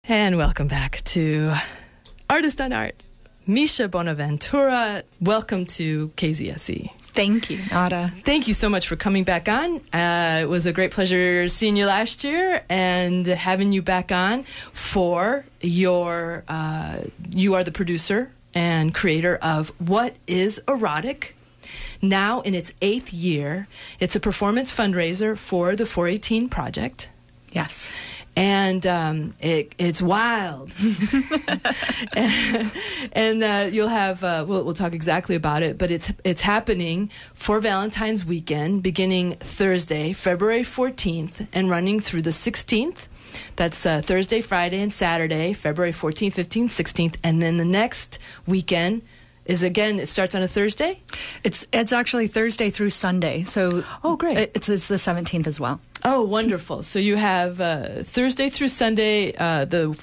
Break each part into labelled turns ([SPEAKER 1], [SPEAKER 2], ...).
[SPEAKER 1] And welcome back to Artist on Art. MIsha Bonaventura, welcome to KZSE.
[SPEAKER 2] Thank you, Nada.
[SPEAKER 1] Thank you so much for coming back on. It was a great pleasure seeing you last year and having you back on for your, you are the producer and creator of What is Erotic? Now in its 8th year. It's a performance fundraiser for the 418 Project.
[SPEAKER 2] Yes.
[SPEAKER 1] And it's wild. and you'll have, we'll talk exactly about it, but it's happening for Valentine's weekend, beginning Thursday, February 14th, and running through the 16th. That's Thursday, Friday, and Saturday, February 14th, 15th, 16th. And then the next weekend is, again, it starts on a Thursday?
[SPEAKER 2] It's actually Thursday through Sunday. So
[SPEAKER 1] oh, great.
[SPEAKER 2] It's the 17th as well.
[SPEAKER 1] Oh, wonderful. So you have Thursday through Sunday, the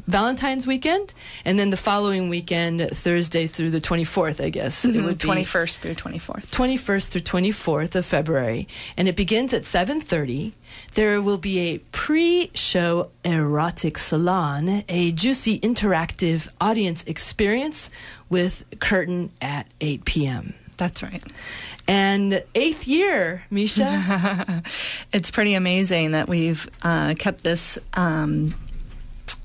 [SPEAKER 1] Valentine's weekend, and then the following weekend, Thursday through the 24th, I guess.
[SPEAKER 2] Mm-hmm.
[SPEAKER 1] It would
[SPEAKER 2] 21st through 24th.
[SPEAKER 1] 21st through 24th of February. And it begins at 7:30. There will be a pre-show erotic salon, a juicy interactive audience experience with curtain at 8 p.m.
[SPEAKER 2] That's right.
[SPEAKER 1] And 8th year, MIsha.
[SPEAKER 2] It's pretty amazing that we've kept this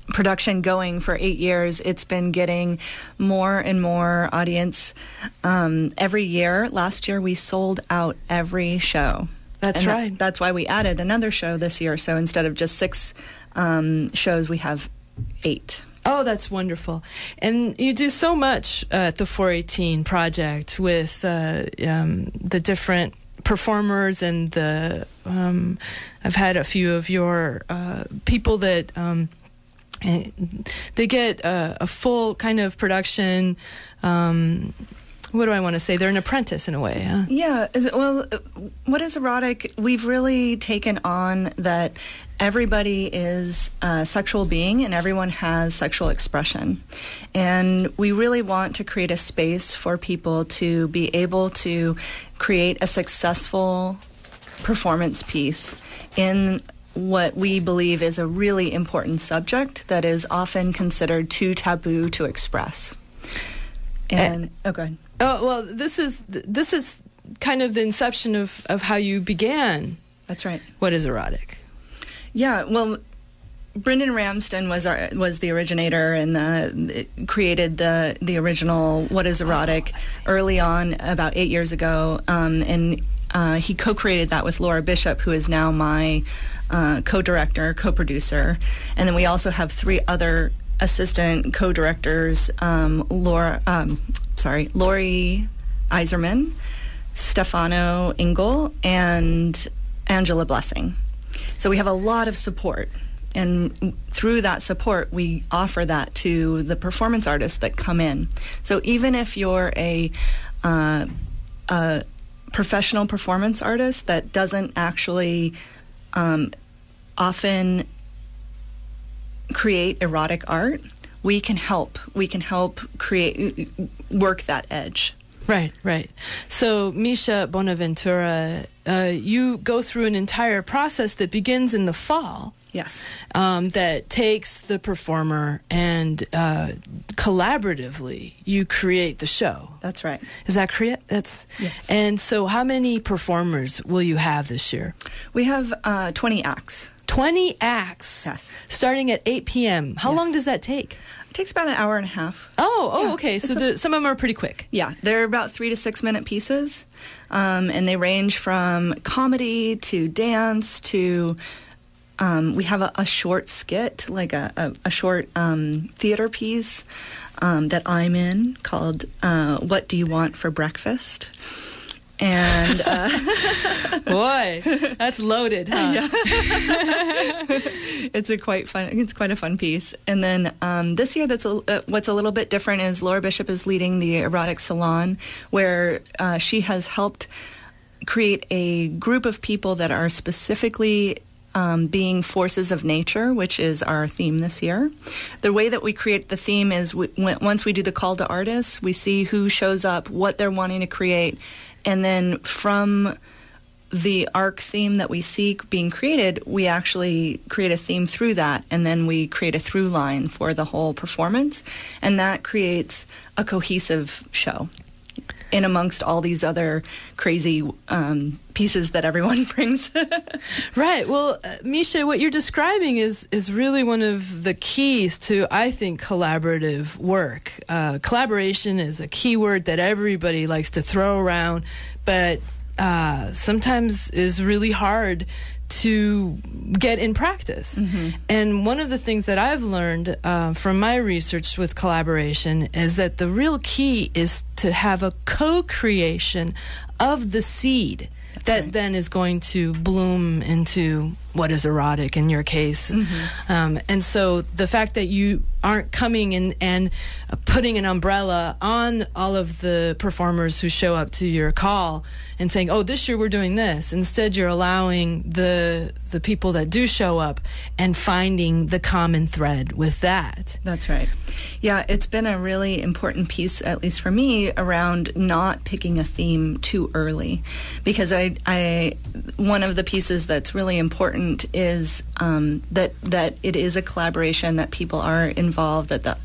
[SPEAKER 2] production going for 8 years. It's been getting more and more audience every year. Last year, we sold out every show.
[SPEAKER 1] That's right.
[SPEAKER 2] That's why we added another show this year. So instead of just 6 shows, we have 8.
[SPEAKER 1] Oh, that's wonderful. And you do so much at the 418 Project with the different performers and the I've had a few of your people that they get a full kind of production. What do I want to say? They're an apprentice in a way, huh?
[SPEAKER 2] Yeah. Well, What is Erotic? We've really taken on that everybody is a sexual being and everyone has sexual expression. And we really want to create a space for people to be able to create a successful performance piece in what we believe is a really important subject that is often considered too taboo to express. And go ahead.
[SPEAKER 1] Oh, well, this is kind of the inception of how you began.
[SPEAKER 2] That's right.
[SPEAKER 1] What is Erotic?
[SPEAKER 2] Yeah, well, Brendan Ramsden was the originator and created the original What is Erotic early on, about 8 years ago, and he co-created that with Laura Bishop, who is now my co-director, co-producer, and then we also have 3 other assistant co-directors, Lori Iserman, Stefano Engel, and Angela Blessing. So we have a lot of support, and through that support, we offer that to the performance artists that come in. So even if you're a professional performance artist that doesn't actually often create erotic art, we can help. We can help work that edge.
[SPEAKER 1] Right, right. So, MIsha Bonaventura, you go through an entire process that begins in the fall.
[SPEAKER 2] Yes.
[SPEAKER 1] That takes the performer and collaboratively you create the show.
[SPEAKER 2] That's right.
[SPEAKER 1] Is that correct? Yes. And so how many performers will you have this year?
[SPEAKER 2] We have 20 acts.
[SPEAKER 1] 20 acts?
[SPEAKER 2] Yes.
[SPEAKER 1] Starting at 8 p.m. How long does that take?
[SPEAKER 2] It takes about an hour and a half.
[SPEAKER 1] Oh, okay. So some of them are pretty quick.
[SPEAKER 2] Yeah, they're about 3 to 6 minute pieces, and they range from comedy to dance to we have a short skit, like a short theater piece that I'm in called "What Do You Want for Breakfast?" And
[SPEAKER 1] boy, that's loaded, huh?
[SPEAKER 2] Yeah. It's quite a fun piece. And then this year, what's a little bit different is Laura Bishop is leading the erotic salon, where she has helped create a group of people that are specifically being forces of nature, which is our theme this year. The way that we create the theme is once we do the call to artists, we see who shows up, what they're wanting to create, and then from the arc theme that we see being created, we actually create a theme through that, and then we create a through line for the whole performance, and that creates a cohesive show in amongst all these other crazy pieces that everyone brings.
[SPEAKER 1] Right. Well, MIsha, what you're describing is really one of the keys to, I think, collaborative work. Collaboration is a key word that everybody likes to throw around, but sometimes is really hard to get in practice. Mm-hmm. And one of the things that I've learned from my research with collaboration is that the real key is to have a co-creation of the seed that then is going to bloom into what is erotic in your case. Mm-hmm. And so the fact that you aren't coming in and putting an umbrella on all of the performers who show up to your call and saying, oh, this year we're doing this. Instead, you're allowing the people that do show up and finding the common thread with that.
[SPEAKER 2] That's right. Yeah, it's been a really important piece, at least for me, around not picking a theme too early. Because I one of the pieces that's really important is that it is a collaboration, that people are involved, that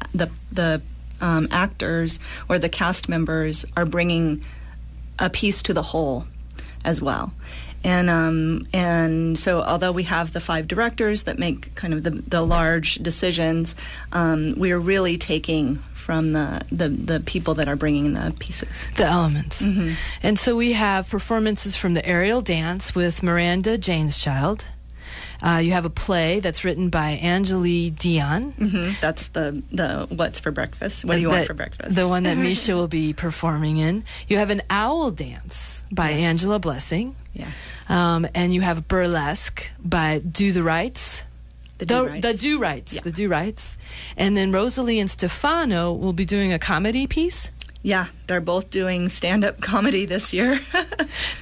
[SPEAKER 2] the actors or the cast members are bringing a piece to the whole as well. And so although we have the 5 directors that make kind of the large decisions, we are really taking from the people that are bringing the pieces.
[SPEAKER 1] The elements.
[SPEAKER 2] Mm-hmm.
[SPEAKER 1] And so we have performances from the aerial dance with Miranda Janeschild. You have a play that's written by Angeli Dion.
[SPEAKER 2] Mm-hmm. That's the What's for Breakfast? What do you want for breakfast?
[SPEAKER 1] The one that MIsha will be performing in. You have an owl dance by Angela Blessing.
[SPEAKER 2] Yes.
[SPEAKER 1] And you have burlesque by Do the Rights. The Do Rights.
[SPEAKER 2] Yeah.
[SPEAKER 1] The Do Rights. And then Rosalie and Stefano will be doing a comedy piece.
[SPEAKER 2] Yeah, they're both doing stand-up comedy this year.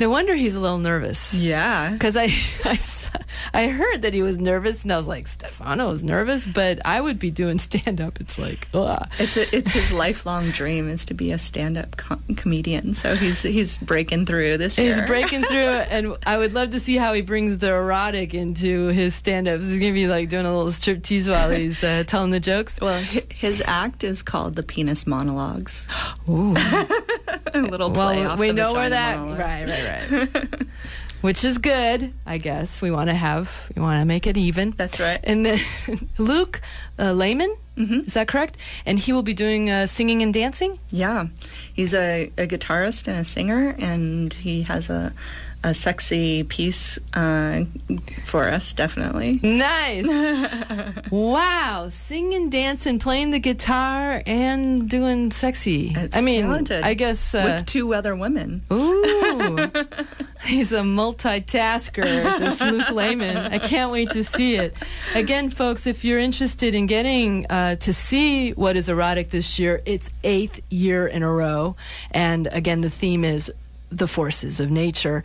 [SPEAKER 1] No wonder he's a little nervous.
[SPEAKER 2] Yeah.
[SPEAKER 1] Because I heard that he was nervous, and I was like, Stefano's nervous, but I would be doing stand-up. It's like, ugh.
[SPEAKER 2] It's his lifelong dream is to be a stand-up comedian, so he's breaking through this year.
[SPEAKER 1] He's breaking through, and I would love to see how he brings the erotic into his stand-ups. He's going to be like doing a little striptease while he's telling the jokes.
[SPEAKER 2] Well, his act is called the Penis Monologues.
[SPEAKER 1] Ooh.
[SPEAKER 2] A little play off
[SPEAKER 1] we
[SPEAKER 2] the
[SPEAKER 1] know
[SPEAKER 2] vagina
[SPEAKER 1] where that
[SPEAKER 2] monologue.
[SPEAKER 1] right. Which is good, I guess. We want to make it even.
[SPEAKER 2] That's right.
[SPEAKER 1] And then Luke Lehman, is that correct? And he will be doing singing and dancing?
[SPEAKER 2] Yeah. He's a guitarist and a singer, and he has a sexy piece for us, definitely.
[SPEAKER 1] Nice. Wow. Singing, dancing, playing the guitar, and doing sexy.
[SPEAKER 2] Talented.
[SPEAKER 1] I guess...
[SPEAKER 2] with 2 other women.
[SPEAKER 1] Ooh. He's a multitasker, this Luke Lehman. I can't wait to see it. Again, folks, if you're interested in getting to see What is Erotic this year, it's 8th year in a row. And again, the theme is the forces of nature.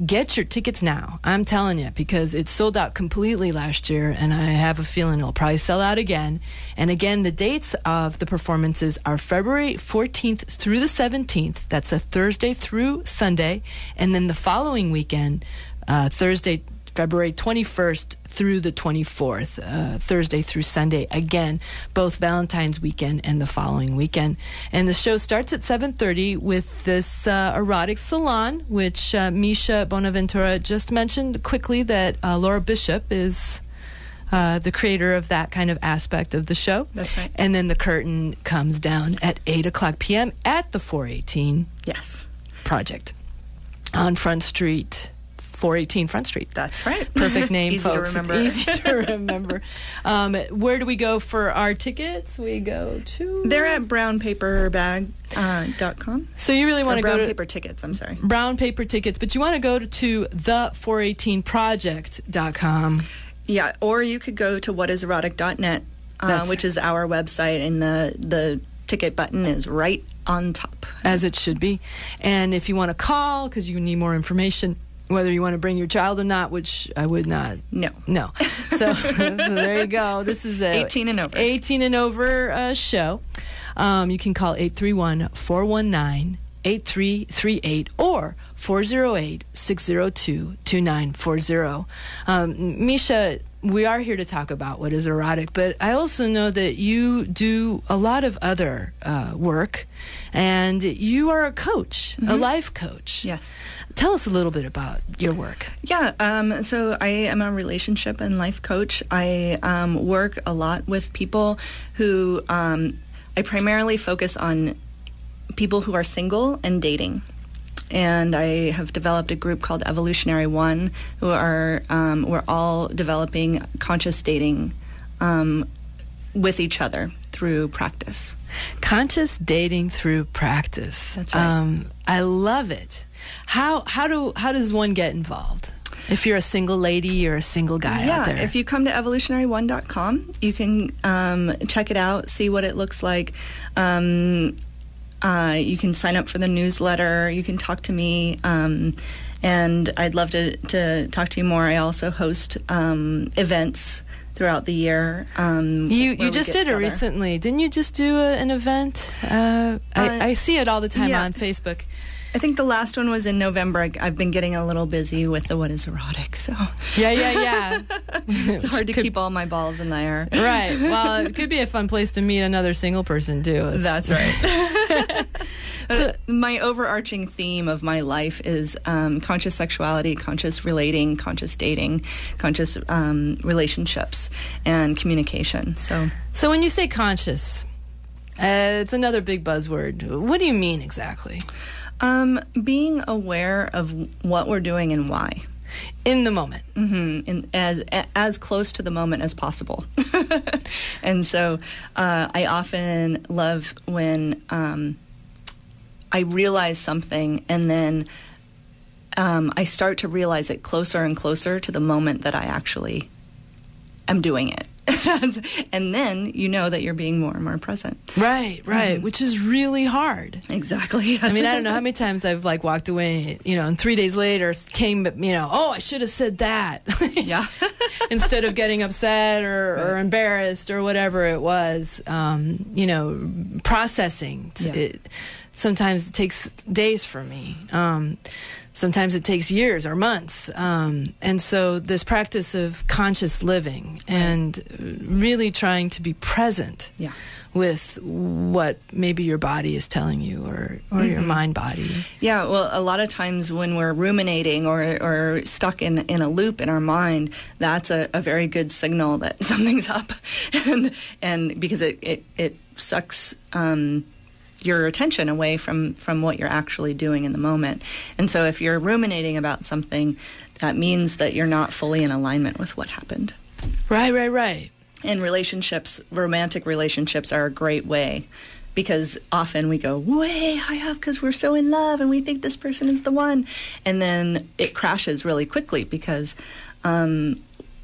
[SPEAKER 1] Get your tickets now. I'm telling you, because it sold out completely last year, and I have a feeling it'll probably sell out again. And again, the dates of the performances are February 14th through the 17th. That's a Thursday through Sunday. And then the following weekend, Thursday, February 21st through the 24th, Thursday through Sunday. Again, both Valentine's weekend and the following weekend. And the show starts at 7:30 with this erotic salon, which MIsha Bonaventura just mentioned quickly that Laura Bishop is the creator of that kind of aspect of the show.
[SPEAKER 2] That's right.
[SPEAKER 1] And then the curtain comes down at 8 o'clock p.m. at the 418 Project on Front Street. 418 Front Street.
[SPEAKER 2] That's right.
[SPEAKER 1] Perfect name,
[SPEAKER 2] easy
[SPEAKER 1] folks.
[SPEAKER 2] To remember.
[SPEAKER 1] It's easy to remember. Where do we go for our tickets? We go to...
[SPEAKER 2] They're at brownpaperbag.com.
[SPEAKER 1] So you really want to go to...
[SPEAKER 2] Brown Paper Tickets, I'm sorry.
[SPEAKER 1] Brown Paper Tickets, but you want to go to the418project.com.
[SPEAKER 2] Yeah, or you could go to whatiserotic.net, which is our website, and the ticket button is right on top.
[SPEAKER 1] As it should be. And if you want to call, because you need more information, whether you want to bring your child or not, which I would not.
[SPEAKER 2] No.
[SPEAKER 1] So there you go. This is a
[SPEAKER 2] 18 and over.
[SPEAKER 1] 18 and over show. You can call 831-419-8338 or 408-602-2940. MIsha, we are here to talk about what is erotic, but I also know that you do a lot of other work, and you are a coach, a life coach.
[SPEAKER 2] Yes.
[SPEAKER 1] Tell us a little bit about your work.
[SPEAKER 2] Yeah, so I am a relationship and life coach. I work a lot with people who, I primarily focus on people who are single and dating. And I have developed a group called Evolutionary One, who are we're all developing conscious dating with each other through practice.
[SPEAKER 1] Conscious dating through practice.
[SPEAKER 2] That's right.
[SPEAKER 1] I love it. How does one get involved? If you're a single lady or a single guy out there.
[SPEAKER 2] Yeah, if you come to evolutionary1.com, you can check it out, see what it looks like. You can sign up for the newsletter. You can talk to me, and I'd love to talk to you more. I also host events throughout the year.
[SPEAKER 1] You just did it recently. Didn't you just do an event? I see it all the time on Facebook.
[SPEAKER 2] I think the last one was in November. I've been getting a little busy with the What is Erotic, so...
[SPEAKER 1] Yeah.
[SPEAKER 2] It's hard to keep all my balls in the air.
[SPEAKER 1] Right. Well, it could be a fun place to meet another single person, too.
[SPEAKER 2] That's right. So, my overarching theme of my life is conscious sexuality, conscious relating, conscious dating, conscious relationships, and communication. So
[SPEAKER 1] when you say conscious, it's another big buzzword. What do you mean exactly?
[SPEAKER 2] Being aware of what we're doing and why.
[SPEAKER 1] In the moment.
[SPEAKER 2] Mm-hmm. As close to the moment as possible. And so I often love when I realize something and then I start to realize it closer and closer to the moment that I actually am doing it. And then you know that you're being more and more present.
[SPEAKER 1] Right, which is really hard.
[SPEAKER 2] Exactly. Yes.
[SPEAKER 1] I mean, I don't know how many times I've walked away, and 3 days later came, I should have said that.
[SPEAKER 2] Yeah.
[SPEAKER 1] Instead of getting upset or embarrassed or whatever it was, processing. Yeah. Sometimes it takes days for me. Sometimes it takes years or months. And so this practice of conscious living and really trying to be present with what maybe your body is telling you or your mind body. Yeah,
[SPEAKER 2] well, a lot of times when we're ruminating or stuck in a loop in our mind, that's a very good signal that something's up. and because it sucks your attention away from what you're actually doing in the moment. And so if you're ruminating about something, that means that you're not fully in alignment with what happened.
[SPEAKER 1] Right.
[SPEAKER 2] And romantic relationships are a great way, because often we go way high up because we're so in love and we think this person is the one. And then it crashes really quickly because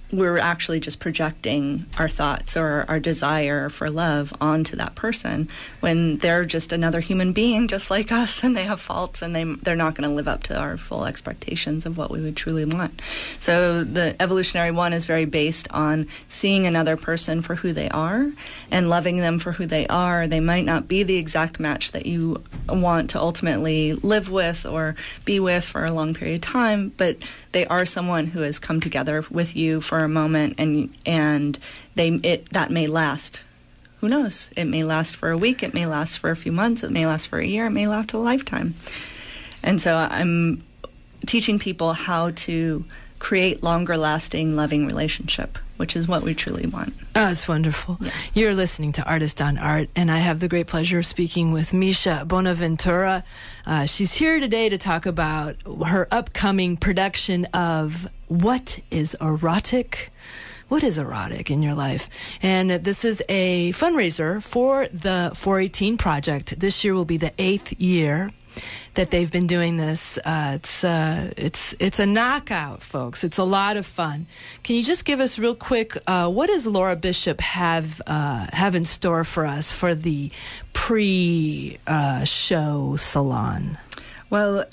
[SPEAKER 2] we're actually just projecting our thoughts or our desire for love onto that person when they're just another human being just like us, and they have faults, and they're not going to live up to our full expectations of what we would truly want. So the Evolutionary One is very based on seeing another person for who they are and loving them for who they are. They might not be the exact match that you want to ultimately live with or be with for a long period of time, but they are someone who has come together with you for a moment, and that may last. Who knows? It may last for a week. It may last for a few months. It may last for a year. It may last a lifetime. And so I'm teaching people how to create longer-lasting, loving relationship, which is what we truly want.
[SPEAKER 1] Oh, it's wonderful. Yeah. You're listening to Artist on Art, and I have the great pleasure of speaking with MIsha Bonaventura. She's here today to talk about her upcoming production of What is Erotic? What is erotic in your life? And this is a fundraiser for the 418 Project. This year will be the 8th year that they've been doing this. It's a knockout, folks. It's a lot of fun. Can you just give us real quick, what does Laura Bishop have in store for us for the pre-show salon?
[SPEAKER 2] Well,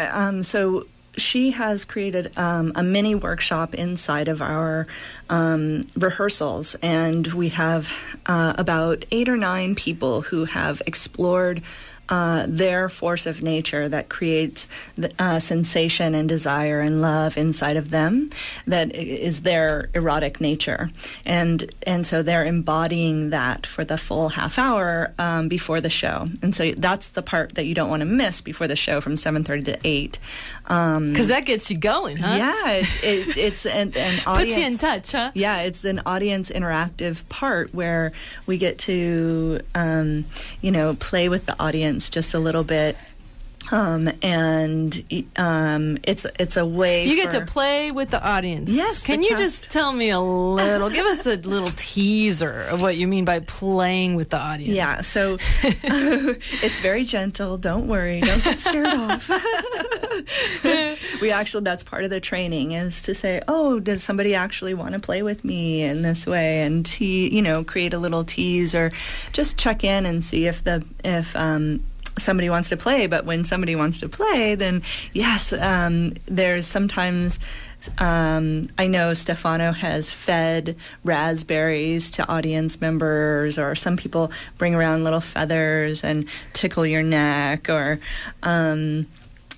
[SPEAKER 2] so she has created a mini workshop inside of our rehearsals, and we have about 8 or 9 people who have explored their force of nature that creates sensation and desire and love inside of them, that is their erotic nature. And so they're embodying that for the full half hour before the show. And so that's the part that you don't want to miss before the show from 7:30 to 8.
[SPEAKER 1] Because that gets you going, huh?
[SPEAKER 2] Yeah, it's an audience.
[SPEAKER 1] Puts you in touch, huh?
[SPEAKER 2] Yeah, it's an audience interactive part where we get to, play with the audience just a little bit. It's a way
[SPEAKER 1] you get to play with the audience.
[SPEAKER 2] Yes.
[SPEAKER 1] Can you just tell me a little, give us a little teaser of what you mean by playing with the audience?
[SPEAKER 2] Yeah, so it's very gentle. Don't worry. Don't get scared off. That's part of the training, is to say, oh, does somebody actually want to play with me in this way? And create a little tease, or just check in and see if somebody wants to play. But when somebody wants to play, then yes, there's sometimes, I know Stefano has fed raspberries to audience members, or some people bring around little feathers and tickle your neck, or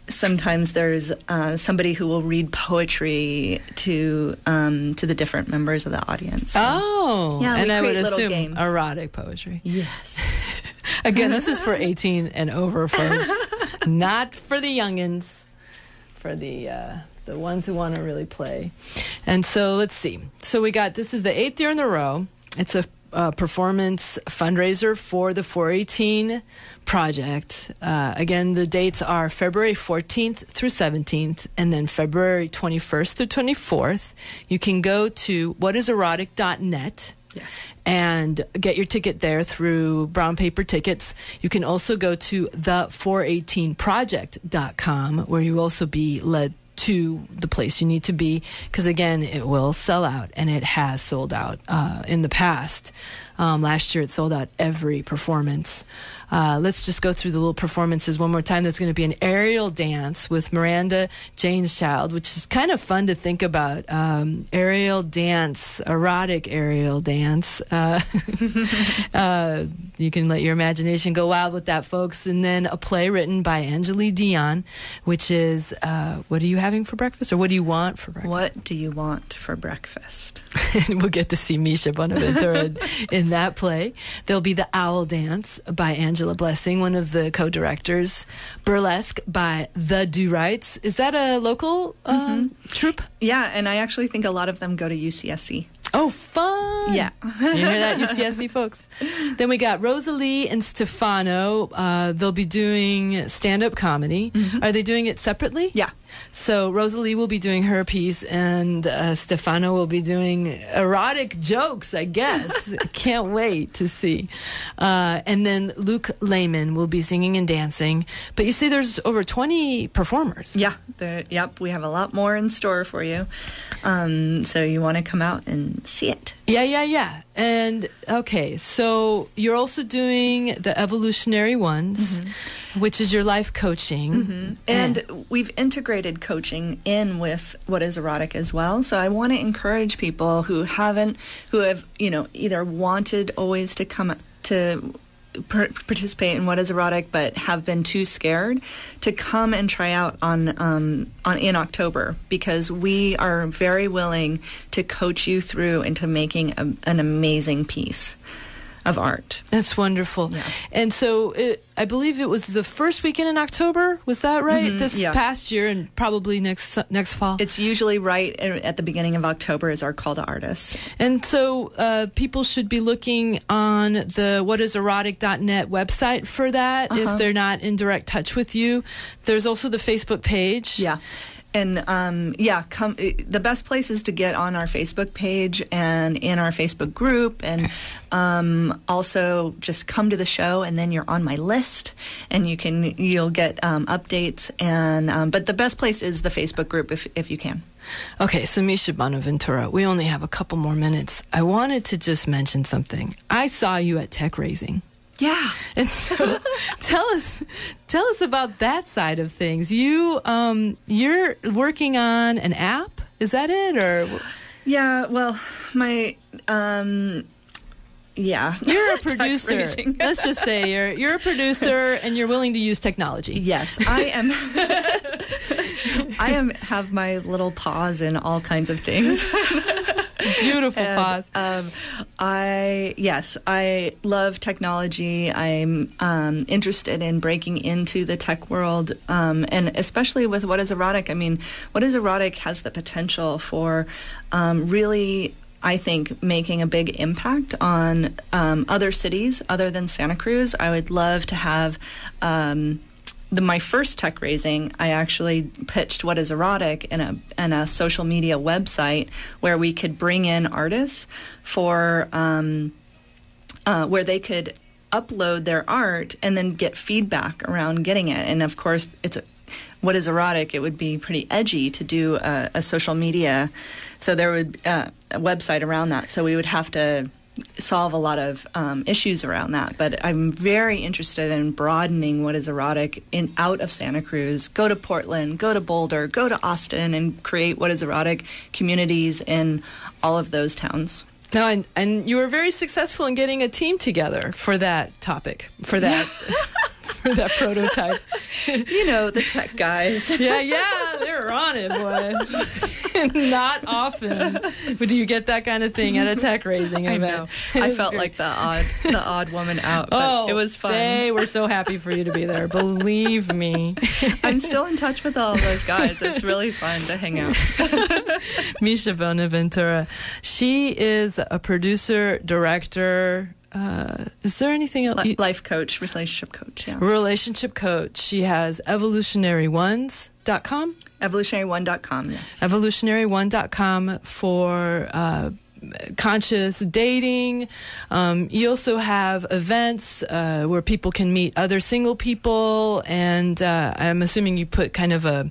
[SPEAKER 2] sometimes there's somebody who will read poetry to the different members of the audience.
[SPEAKER 1] Oh,
[SPEAKER 2] yeah,
[SPEAKER 1] and I would assume
[SPEAKER 2] games.
[SPEAKER 1] Erotic poetry.
[SPEAKER 2] Yes.
[SPEAKER 1] Again, this is for 18 and over folks, not for the youngins, for the ones who want to really play. And so let's see. So this is the 8th year in a row. It's a performance fundraiser for the 418 project. Again, the dates are February 14th through 17th, and then February 21st through 24th. You can go to whatiserotic.net.
[SPEAKER 2] Yes.
[SPEAKER 1] And get your ticket there through Brown Paper Tickets. You can also go to the418project.com, where you will also be led to the place you need to be, because again, it will sell out, and it has sold out in the past. Last year it sold out every performance. Let's just go through the little performances one more time. There's going to be an aerial dance with Miranda Janeschild, which is kind of fun to think about. Aerial dance, erotic aerial dance. You can let your imagination go wild with that, folks. And then a play written by Angelique Dion, which is, what are you having for breakfast? Or what do you want for breakfast?
[SPEAKER 2] What do you want for breakfast?
[SPEAKER 1] We'll get to see MIsha Bonaventura in that play. There'll be the Owl Dance by Angela Blessing, one of the co-directors. Burlesque by The Do Rights. Is that a local troupe?
[SPEAKER 2] Yeah, and I actually think a lot of them go to UCSC.
[SPEAKER 1] Oh, fun!
[SPEAKER 2] Yeah.
[SPEAKER 1] You hear that, UCSC folks? Then we got Rosalie and Stefano. They'll be doing stand-up comedy. Mm-hmm. Are they doing it separately?
[SPEAKER 2] Yeah.
[SPEAKER 1] So Rosalie will be doing her piece, and Stefano will be doing erotic jokes, I guess. Can't wait to see. And then Luke Lehman will be singing and dancing. But you see, there's over 20 performers.
[SPEAKER 2] Yeah. Yep. We have a lot more in store for you. So you want to come out and see it.
[SPEAKER 1] Yeah. And, okay, so you're also doing the evolutionary ones, which is your life coaching.
[SPEAKER 2] Mm-hmm. And we've integrated coaching in with What is Erotic as well. So I want to encourage people who have, either wanted always to come to participate in What is Erotic, but have been too scared to come and try out in October, because we are very willing to coach you through into making an amazing piece of art.
[SPEAKER 1] That's wonderful.
[SPEAKER 2] Yeah.
[SPEAKER 1] And so I believe it was the first weekend in October. Was that right? This past year, and probably next fall?
[SPEAKER 2] It's usually right at the beginning of October is our call to artists.
[SPEAKER 1] And so people should be looking on the whatiserotic.net website for that if they're not in direct touch with you. There's also the Facebook page.
[SPEAKER 2] Yeah. And the best place is to get on our Facebook page and in our Facebook group, and also just come to the show, and then you're on my list, and you'll get updates. And but the best place is the Facebook group if you can.
[SPEAKER 1] Okay, so MIsha Bonaventura, we only have a couple more minutes. I wanted to just mention something. I saw you at Tech Raising.
[SPEAKER 2] Yeah.
[SPEAKER 1] And so tell us about that side of things. You're working on an app, is that it? Or
[SPEAKER 2] yeah, well, my Yeah.
[SPEAKER 1] You're a producer. Let's just say you're a producer and you're willing to use technology.
[SPEAKER 2] Yes, I am. Have my little paws in all kinds of things.
[SPEAKER 1] Beautiful paws.
[SPEAKER 2] I love technology. I'm interested in breaking into the tech world, and especially with What is Erotic. I mean, What is Erotic has the potential for really, I think, making a big impact on other cities other than Santa Cruz. I would love to have my first tech raising. I actually pitched What is Erotic in a social media website where we could bring in artists for where they could upload their art and then get feedback around getting it. And of course, What is Erotic, it would be pretty edgy to do a social media. So there would a website around that. So we would have to solve a lot of issues around that. But I'm very interested in broadening What is Erotic out of Santa Cruz. Go to Portland, go to Boulder, go to Austin, and create What is Erotic communities in all of those towns.
[SPEAKER 1] No, and you were very successful in getting a team together for that topic, for that for that prototype.
[SPEAKER 2] You know, the tech guys.
[SPEAKER 1] Yeah, they're on it, boy. Not often do you get that kind of thing at a tech raising event.
[SPEAKER 2] I know. I felt like the odd woman out, but it was fun.
[SPEAKER 1] They were so happy for you to be there. Believe me.
[SPEAKER 2] I'm still in touch with all of those guys. It's really fun to hang out.
[SPEAKER 1] MIsha Bonaventura. She is a producer, director. Is there anything else?
[SPEAKER 2] Life coach, relationship coach, yeah.
[SPEAKER 1] Relationship coach. She has evolutionaryones.com?
[SPEAKER 2] Evolutionary1.com, yes.
[SPEAKER 1] Evolutionary1.com for conscious dating. You also have events where people can meet other single people, and I'm assuming you put kind of a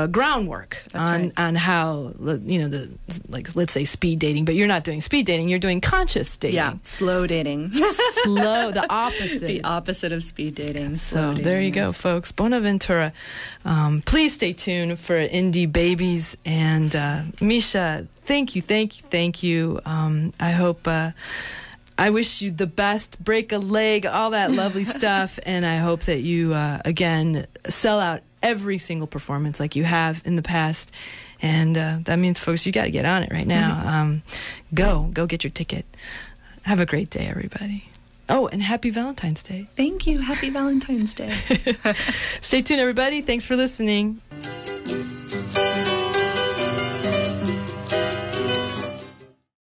[SPEAKER 1] groundwork on how, let's say speed dating, but you're not doing speed dating, you're doing conscious dating.
[SPEAKER 2] Yeah, slow dating.
[SPEAKER 1] The opposite.
[SPEAKER 2] The opposite of speed dating.
[SPEAKER 1] So there you go, folks. Bonaventura. Please stay tuned for Indie Babies. And MIsha, thank you. I hope... I wish you the best, break a leg, all that lovely stuff, and I hope that you, again, sell out every single performance like you have in the past. And that means, folks, you got to get on it right now. Go get your ticket. Have a great day, everybody. Oh, and happy Valentine's Day.
[SPEAKER 2] Thank you. Happy Valentine's Day.
[SPEAKER 1] Stay tuned, everybody. Thanks for listening.